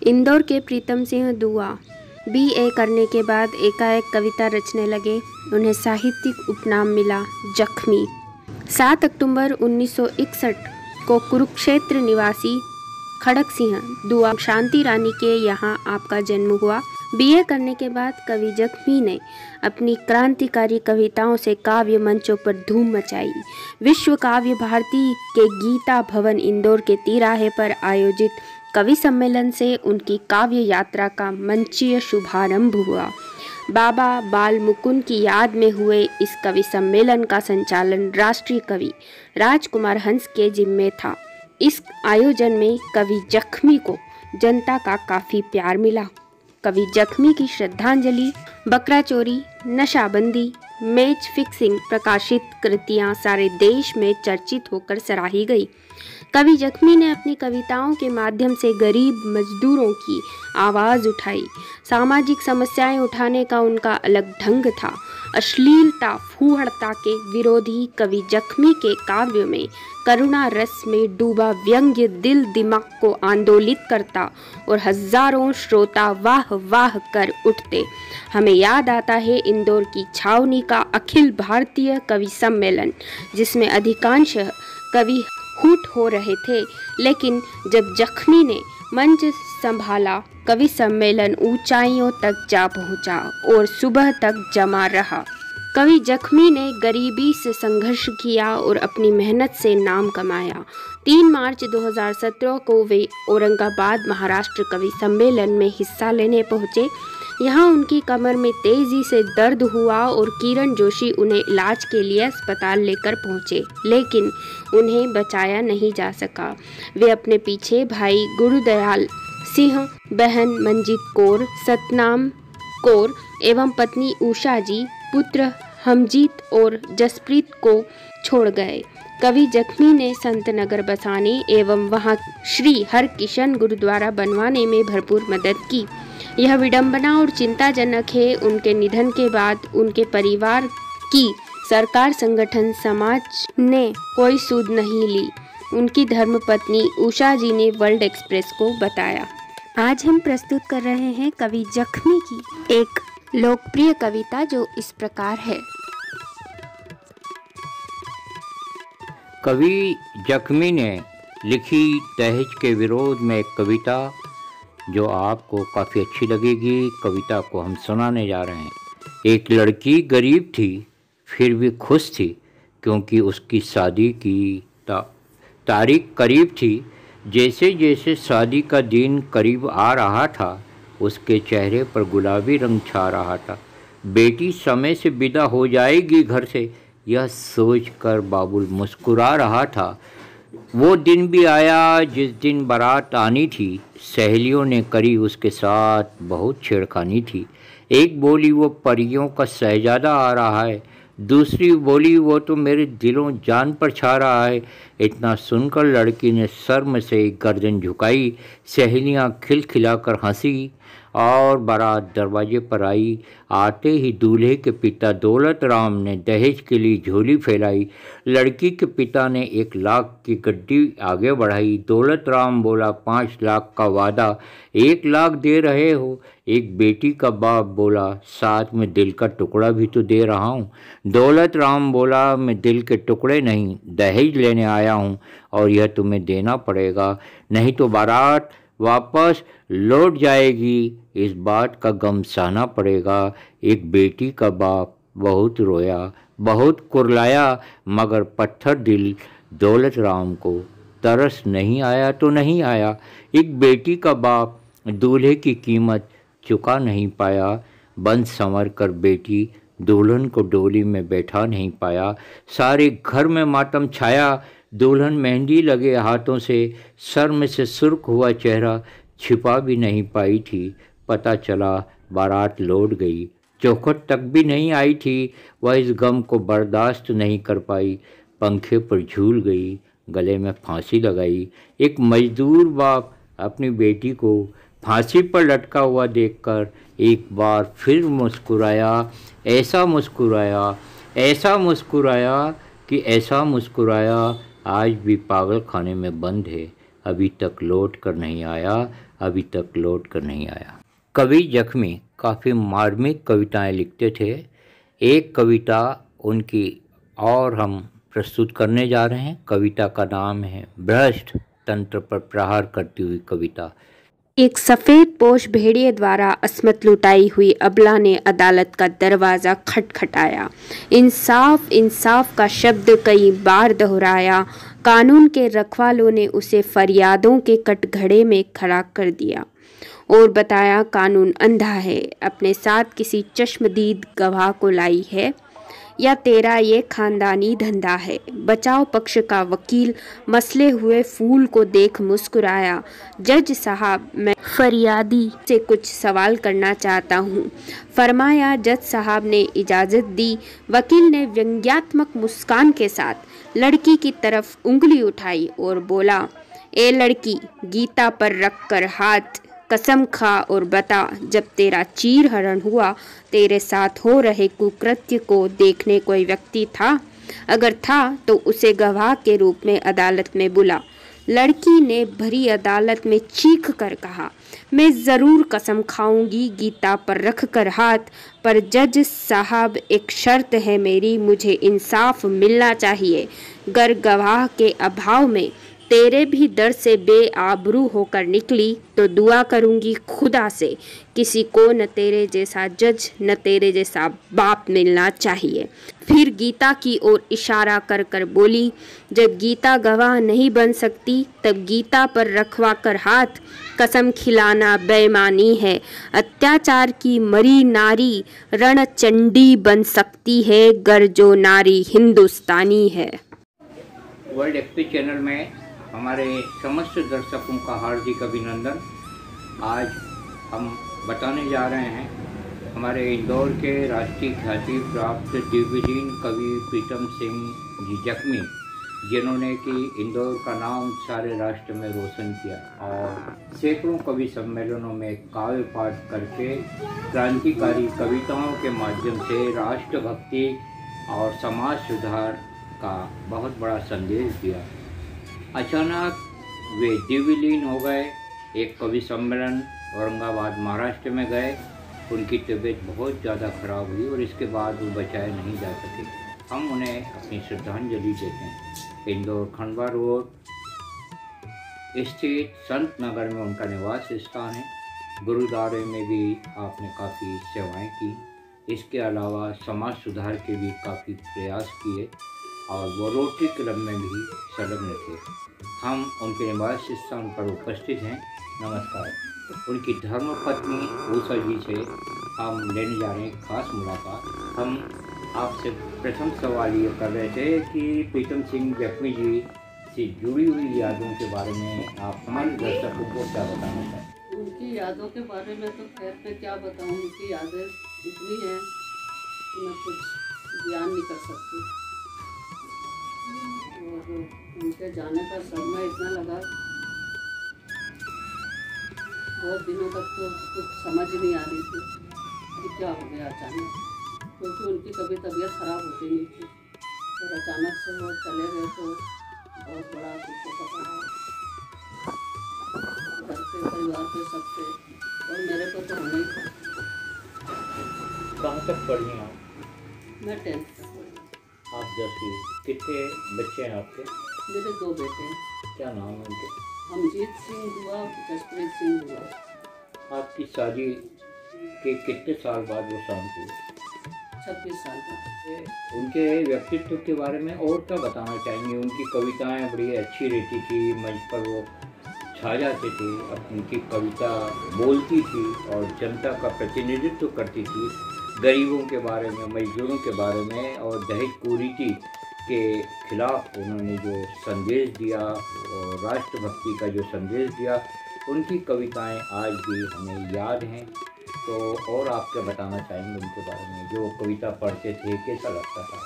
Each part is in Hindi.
इंदौर के प्रीतम सिंह दुआ बीए करने के बाद एकाएक कविता रचने लगे। उन्हें साहित्यिक उपनाम मिला जख्मी। 7 अक्टूबर 1961 को कुरुक्षेत्र निवासी खड़क सिंह दुआ शांति रानी के यहाँ आपका जन्म हुआ। बीए करने के बाद कवि जख्मी ने अपनी क्रांतिकारी कविताओं से काव्य मंचों पर धूम मचाई। विश्व काव्य भारती के गीता भवन इंदौर के तिराहे पर आयोजित कवि सम्मेलन से उनकी काव्य यात्रा का मंचीय शुभारंभ हुआ। बाबा बाल मुकुंद की याद में हुए इस कवि सम्मेलन का संचालन राष्ट्रीय कवि राजकुमार हंस के जिम्मे था। इस आयोजन में कवि जख्मी को जनता का काफ़ी प्यार मिला। कवि जख्मी की श्रद्धांजलि बकरा चोरी, नशाबंदी, मैच फिक्सिंग प्रकाशित कृतियां सारे देश में चर्चित होकर सराही गई। कवि जख्मी ने अपनी कविताओं के माध्यम से गरीब मजदूरों की आवाज़ उठाई। सामाजिक समस्याएं उठाने का उनका अलग ढंग था। अश्लीलता, फूहड़ता के विरोधी कवि जख्मी के काव्य में करुणा रस में डूबा व्यंग्य दिल दिमाग को आंदोलित करता और हजारों श्रोता वाह वाह कर उठते। हमें याद आता है इंदौर की छावनी का अखिल भारतीय कवि सम्मेलन, जिसमें अधिकांश कवि हूट हो रहे थे, लेकिन जब जख्मी ने मंच संभाला कवि सम्मेलन ऊंचाइयों तक जा पहुंचा और सुबह तक जमा रहा। कवि जख्मी ने गरीबी से संघर्ष किया और अपनी मेहनत से नाम कमाया। 3 मार्च 2017 को वे औरंगाबाद महाराष्ट्र कवि सम्मेलन में हिस्सा लेने पहुंचे। यहाँ उनकी कमर में तेजी से दर्द हुआ और किरण जोशी उन्हें इलाज के लिए अस्पताल लेकर पहुँचे, लेकिन उन्हें बचाया नहीं जा सका। वे अपने पीछे भाई गुरुदयाल सिंह, बहन मंजीत कौर, सतनाम कौर एवं पत्नी उषा जी, पुत्र हमजीत और जसप्रीत को छोड़ गए। कवि जख्मी ने संत नगर बसाने एवं वहां श्री हरकिशन गुरुद्वारा बनवाने में भरपूर मदद की। यह विडंबना और चिंताजनक है। उनके निधन के बाद उनके परिवार की सरकार, संगठन, समाज ने कोई सूद नहीं ली। उनकी धर्मपत्नी उषा जी ने वर्ल्ड एक्सप्रेस को बताया। आज हम प्रस्तुत कर रहे हैं कवि जख्मी की एक लोकप्रिय कविता जो इस प्रकार है। कवि जख्मी ने लिखी दहेज के विरोध में एक कविता जो आपको काफ़ी अच्छी लगेगी। कविता को हम सुनाने जा रहे हैं। एक लड़की गरीब थी फिर भी खुश थी, क्योंकि उसकी शादी की तारीख करीब थी। जैसे जैसे शादी का दिन करीब आ रहा था, उसके चेहरे पर गुलाबी रंग छा रहा था। बेटी समय से विदा हो जाएगी घर से, यह सोचकर बाबुल मुस्कुरा रहा था। वो दिन भी आया जिस दिन बारात आनी थी। सहेलियों ने करी उसके साथ बहुत छेड़खानी थी। एक बोली वो परियों का शहजादा आ रहा है, दूसरी बोली वो तो मेरे दिलों जान पर छा रहा है। इतना सुनकर लड़की ने शर्म से गर्दन झुकाई। सहेलियां खिलखिलाकर हंसी और बारात दरवाजे पर आई। आते ही दूल्हे के पिता दौलत राम ने दहेज के लिए झोली फैलाई। लड़की के पिता ने 1 लाख की गड्डी आगे बढ़ाई। दौलत राम बोला 5 लाख का वादा, 1 लाख दे रहे हो। एक बेटी का बाप बोला साथ में दिल का टुकड़ा भी तो दे रहा हूँ। दौलत राम बोला मैं दिल के टुकड़े नहीं, दहेज लेने आया हूँ और यह तुम्हें देना पड़ेगा, नहीं तो बारात वापस लौट जाएगी। इस बात का गम सहना पड़ेगा। एक बेटी का बाप बहुत रोया, बहुत कुरलाया, मगर पत्थर दिल दौलत राम को तरस नहीं आया तो नहीं आया। एक बेटी का बाप दूल्हे की कीमत चुका नहीं पाया। बंद संवर कर बेटी दुल्हन को डोली में बैठा नहीं पाया। सारे घर में मातम छाया। दुल्हन मेहंदी लगे हाथों से शर्म से सुर्ख हुआ चेहरा छिपा भी नहीं पाई थी। पता चला बारात लौट गई। चौखट तक भी नहीं आई थी। वह इस गम को बर्दाश्त नहीं कर पाई। पंखे पर झूल गई, गले में फांसी लगाई। एक मजदूर बाप अपनी बेटी को फांसी पर लटका हुआ देखकर एक बार फिर मुस्कुराया। ऐसा मुस्कुराया, ऐसा मुस्कुराया कि ऐसा मुस्कुराया आज भी पागल खाने में बंद है, अभी तक लौट कर नहीं आया। अभी तक लौट कर नहीं आया। कवि जख्मी काफ़ी मार्मिक कविताएं लिखते थे। एक कविता उनकी और हम प्रस्तुत करने जा रहे हैं। कविता का नाम है भ्रष्ट तंत्र पर प्रहार करती हुई कविता। एक सफेद पोश भेड़िए द्वारा अस्मत लुटाई हुई अबला ने अदालत का दरवाज़ा खटखटाया। इंसाफ इंसाफ का शब्द कई बार दोहराया। कानून के रखवालों ने उसे फरियादों के कटघरे में खड़ा कर दिया और बताया कानून अंधा है, अपने साथ किसी चश्मदीद गवाह को लाई है या तेरा ये खानदानी धंधा है। बचाव पक्ष का वकील मसले हुए फूल को देख मुस्कुराया। जज साहब, मैं फरियादी से कुछ सवाल करना चाहता हूँ। फरमाया। जज साहब ने इजाज़त दी। वकील ने व्यंग्यात्मक मुस्कान के साथ लड़की की तरफ उंगली उठाई और बोला, ए लड़की, गीता पर रख कर हाथ, कसम खा और बता, जब तेरा चीर हरण हुआ तेरे साथ हो रहे कुकृत्य को देखने कोई व्यक्ति था? अगर था तो उसे गवाह के रूप में अदालत में बुला। लड़की ने भरी अदालत में चीख कर कहा, मैं ज़रूर कसम खाऊंगी गीता पर रख कर हाथ, पर जज साहब एक शर्त है मेरी, मुझे इंसाफ मिलना चाहिए। गर गवाह के अभाव में तेरे भी डर से बेआबरू होकर निकली तो दुआ करूंगी खुदा से, किसी को न तेरे जैसा जज न तेरे जैसा बाप मिलना चाहिए। फिर गीता की ओर इशारा कर कर बोली, जब गीता गवाह नहीं बन सकती तब गीता पर रखवा कर हाथ, कसम खिलाना बेईमानी है। अत्याचार की मरी नारी रणचंडी बन सकती है गर जो नारी हिंदुस्तानी है। वर्ल्ड एक्सपी चैनल में हमारे समस्त दर्शकों का हार्दिक अभिनंदन। आज हम बताने जा रहे हैं हमारे इंदौर के राष्ट्रीय ख्याति प्राप्त दिव्यहीन कवि प्रीतम सिंह जी जख्मी, जिन्होंने कि इंदौर का नाम सारे राष्ट्र में रोशन किया और सैकड़ों कवि सम्मेलनों में काव्य पाठ करके क्रांतिकारी कविताओं के माध्यम से राष्ट्रभक्ति और समाज सुधार का बहुत बड़ा संदेश दिया। अचानक वे दिव्यलीन हो गए। एक कवि सम्मेलन औरंगाबाद महाराष्ट्र में गए, उनकी तबीयत बहुत ज़्यादा खराब हुई और इसके बाद वो बचाए नहीं जा सके। हम उन्हें अपनी श्रद्धांजलि देते हैं। इंदौर खंडवा रोड स्थित संत नगर में उनका निवास स्थान है। गुरुद्वारे में भी आपने काफ़ी सेवाएं की। इसके अलावा समाज सुधार के भी काफ़ी प्रयास किए और वो रोटरी क्लब में भी संलग्न थे। हम उनके निवास स्थान पर उपस्थित हैं। नमस्कार। उनकी धर्मपत्नी उषा जी से हम लेने जा रहे हैं खास मुलाकात। हम आपसे प्रथम सवाल ये कर रहे थे कि प्रीतम सिंह जख्मी जी से जुड़ी हुई यादों के बारे में आप हमारे दर्शकों को क्या बताना चाहें? उनकी यादों के बारे में तो खैर मैं क्या बताऊं, उनकी यादें इतनी हैं कि मैं कुछ बयान नहीं कर सकती। और उनके जाने का समय इतना लगा, बहुत दिनों तक तो कुछ समझ ही नहीं आ रही थी कि क्या हो गया अचानक, क्योंकि उनकी कभी तबीयत खराब होती नहीं थी और अचानक से वो चले गए तो बहुत बड़ा दुख का पड़ा। घर के परिवार के सबसे और मेरे को तो होना ही था। कहाँ तक पढ़ी हैं आप? मैं 10th तक पढ़ी। आप 10वीं। कितने बच्चे हैं आपके? मेरे 2 बेटे हैं। क्या नाम है उनके? हमजीत सिंह हुआ, जसप्रीत सिंह हुआ। आपकी शादी के कितने साल बाद वो शांत हुए? 26 साल का। उनके व्यक्तित्व के बारे में और क्या बताना चाहेंगे? उनकी कविताएं बड़ी अच्छी रहती थी, मंच पर वो छा जाते थे। अब उनकी कविता बोलती थी और जनता का प्रतिनिधित्व करती थी। गरीबों के बारे में, मजदूरों के बारे में और दहेज कुरीति के खिलाफ उन्होंने जो संदेश दिया और राष्ट्रभक्ति का जो संदेश दिया, उनकी कविताएं आज भी हमें याद हैं। तो और आप क्या बताना चाहेंगे उनके बारे में? जो कविता पढ़ते थे कैसा लगता था?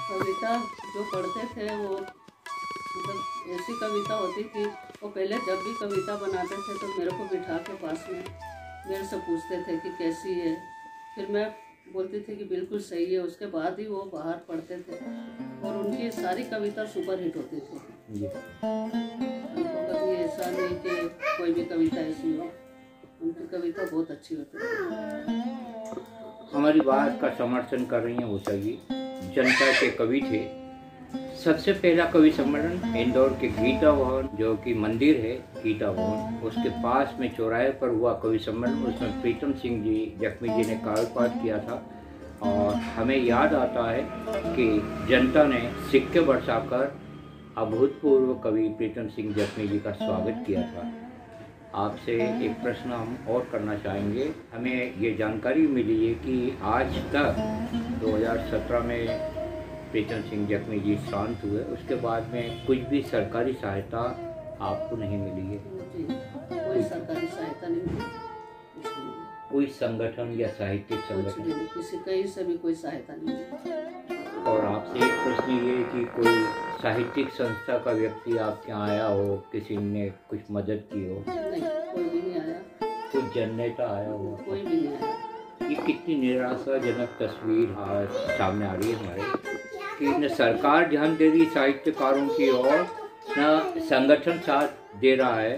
कविता जो पढ़ते थे वो मतलब ऐसी कविता होती थी। वो पहले जब भी कविता बनाते थे तो मेरे को बिठा के पास में मेरे से पूछते थे कि कैसी है, फिर मैं बोलती थी कि बिल्कुल सही है। उसके बाद ही वो बाहर पढ़ते थे और उनकी सारी कविता सुपर हिट होती थी। उनको कभी ऐसा ऐसा नहीं कि कोई भी कविता ऐसी हो, उनकी कविता बहुत अच्छी होती है। हमारी बात का समर्थन कर रही हैं उषा जी, जनता के कवि थे। सबसे पहला कवि सम्मेलन इंदौर के गीता भवन, जो कि मंदिर है गीता भवन, उसके पास में चौराहे पर हुआ कवि सम्मेलन। उसमें प्रीतम सिंह जी जख्मी जी ने काव्यपाठ किया था और हमें याद आता है कि जनता ने सिक्के बरसाकर अभूतपूर्व कवि प्रीतम सिंह जख्मी जी का स्वागत किया था। आपसे एक प्रश्न हम और करना चाहेंगे। हमें ये जानकारी मिली है कि आज तक 2017 में प्रीतम सिंह जख्मी जी शांत हुए, उसके बाद में कुछ भी सरकारी सहायता आपको नहीं मिली है? कोई सरकारी सहायता नहीं मिली, कोई संगठन या साहित्यिक संगठन किसी कहीं से भी कोई सहायता नहीं मिली। और आपसे एक प्रश्न ये है कि कोई साहित्यिक संस्था का व्यक्ति आपके यहाँ आया हो, किसी ने कुछ मदद की हो? नहीं, कोई भी नहीं आया। कोई जननेता आया हो? कोई भी नहीं आया। ये कितनी निराशाजनक तस्वीर आज सामने आ रही है हमारे, कि न सरकार ध्यान दे रही साहित्यकारों की ओर, न संगठन साथ दे रहा है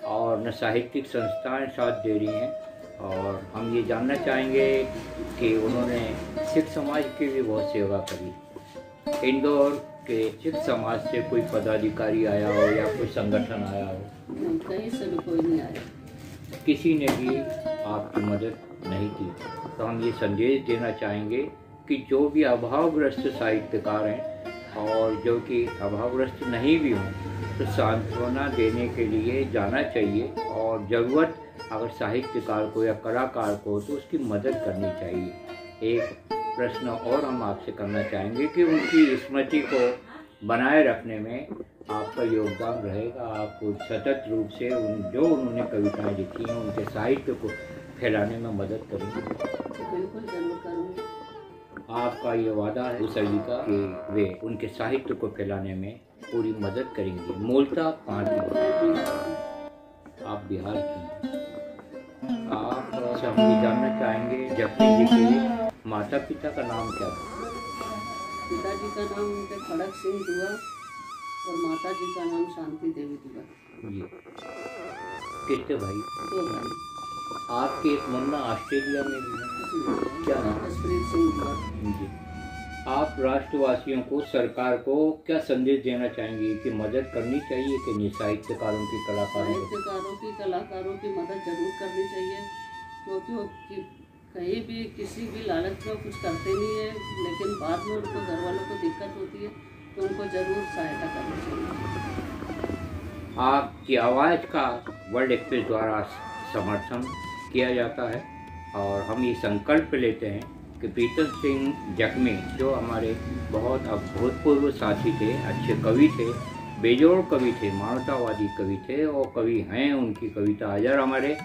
और न साहित्यिक संस्थाएं साथ दे रही हैं। और हम ये जानना चाहेंगे कि उन्होंने सिख समाज की भी बहुत सेवा करी। इंदौर के सिख समाज से कोई पदाधिकारी आया हो या कोई संगठन आया हो? नहीं, कहीं से भी कोई नहीं आया। किसी ने भी आपकी मदद नहीं की। तो हम ये संदेश देना चाहेंगे कि जो भी अभावग्रस्त साहित्यकार हैं और जो कि अभावग्रस्त नहीं भी हों, तो सांत्वना देने के लिए जाना चाहिए और ज़रूरत अगर साहित्यकार को या कलाकार को तो उसकी मदद करनी चाहिए। एक प्रश्न और हम आपसे करना चाहेंगे कि उनकी स्मृति को बनाए रखने में आपका योगदान रहेगा। आपको सतत रूप से जो उन्होंने कविताएं लिखी हैं उनके साहित्य को फैलाने में मदद करेंगे? बिल्कुल जरूर करूँगी। आपका ये वादा है उषा जी का कि वे उनके साहित्य को फैलाने में पूरी मदद करेंगे। मूलतः कहाँ की? आप बिहार की। आप हम ये जानना चाहेंगे जख्मी जी के माता पिता का नाम क्या था? पिताजी का नाम उनके खड़क सिंह दुआ और माता जी का नाम शांति देवी दुआ। जी। कितने भाई? 2 भाई। आपके एक मुन्ना ऑस्ट्रेलिया में भी है, क्या नाम? जसप्रीत सिंह दुआ। जी। आप राष्ट्रवासियों को, सरकार को क्या संदेश देना चाहेंगे कि मदद करनी चाहिए कि नहीं साहित्यकारों की, कलाकारों की मदद जरूर करनी चाहिए, क्योंकि वो कहीं भी किसी भी लालच में कुछ करते नहीं है, लेकिन बाद में उनको घर वालों को दिक्कत होती है तो उनको जरूर सहायता करनी चाहिए। आपकी आवाज़ का वर्ल्ड एक्सप्रेस द्वारा समर्थन किया जाता है और हम ये संकल्प लेते हैं कि प्रीतम सिंह जख्मी जो हमारे बहुत अभूतपूर्व साथी थे, अच्छे कवि थे, बेजोड़ कवि थे, मानवतावादी कवि थे और कवि हैं, उनकी कविता अजर हमारे,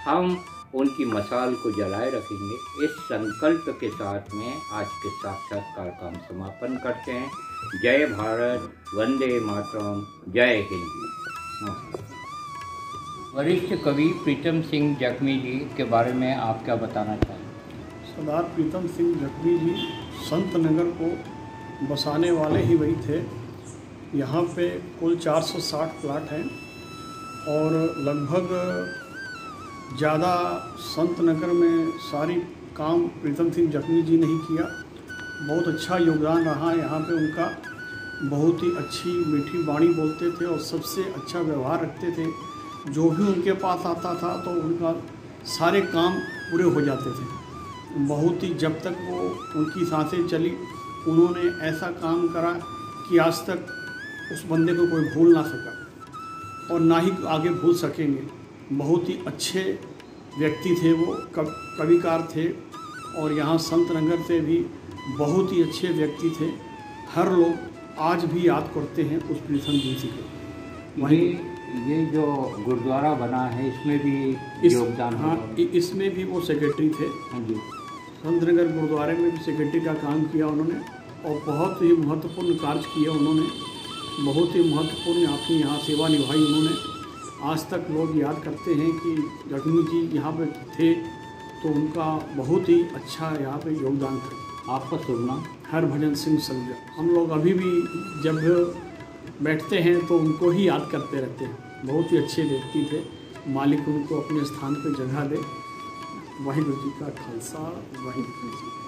हम उनकी मसाल को जलाए रखेंगे। इस संकल्प के साथ में आज के साक्षात्कार का हम समापन करते हैं। जय भारत, वंदे मातरम, जय हिंद। वरिष्ठ कवि प्रीतम सिंह जख्मी जी के बारे में आप क्या बताना चाहेंगे? सरदार प्रीतम सिंह जख्मी जी संत नगर को बसाने वाले ही वही थे। यहाँ पे कुल 460 प्लाट हैं और लगभग ज़्यादा संत नगर में सारी काम प्रीतम सिंह जख्मी जी ने ही किया। बहुत अच्छा योगदान रहा यहाँ पे उनका। बहुत ही अच्छी मीठी वाणी बोलते थे और सबसे अच्छा व्यवहार रखते थे। जो भी उनके पास आता था तो उनका सारे काम पूरे हो जाते थे। बहुत ही, जब तक वो उनकी सांसें चली, उन्होंने ऐसा काम करा कि आज तक उस बंदे को कोई भूल ना सका और ना ही आगे भूल सकेंगे। बहुत ही अच्छे व्यक्ति थे वो, कविकार थे और यहाँ संत नगर से भी बहुत ही अच्छे व्यक्ति थे। हर लोग आज भी याद करते हैं उस प्रीतम जी को। वही ये जो गुरुद्वारा बना है इसमें भी योगदान? हाँ, इसमें भी वो सेक्रेटरी थे। हाँ जी। संत नगर गुरुद्वारे में भी सेक्रेटरी का काम किया उन्होंने और बहुत ही महत्वपूर्ण कार्य किया उन्होंने। बहुत ही महत्वपूर्ण अपनी यहाँ सेवा निभाई उन्होंने। आज तक लोग याद करते हैं कि जख्मी जी यहाँ पे थे तो उनका बहुत ही अच्छा यहाँ पे योगदान था। आपका शुभ नाम? हरभजन सिंह सलूजा। हम लोग अभी भी जब बैठते हैं तो उनको ही याद करते रहते हैं। बहुत ही अच्छे व्यक्ति थे। मालिक उनको अपने स्थान पर जगह दे। वाहिगुरू जी का खालसा, वाहिगुरू जी।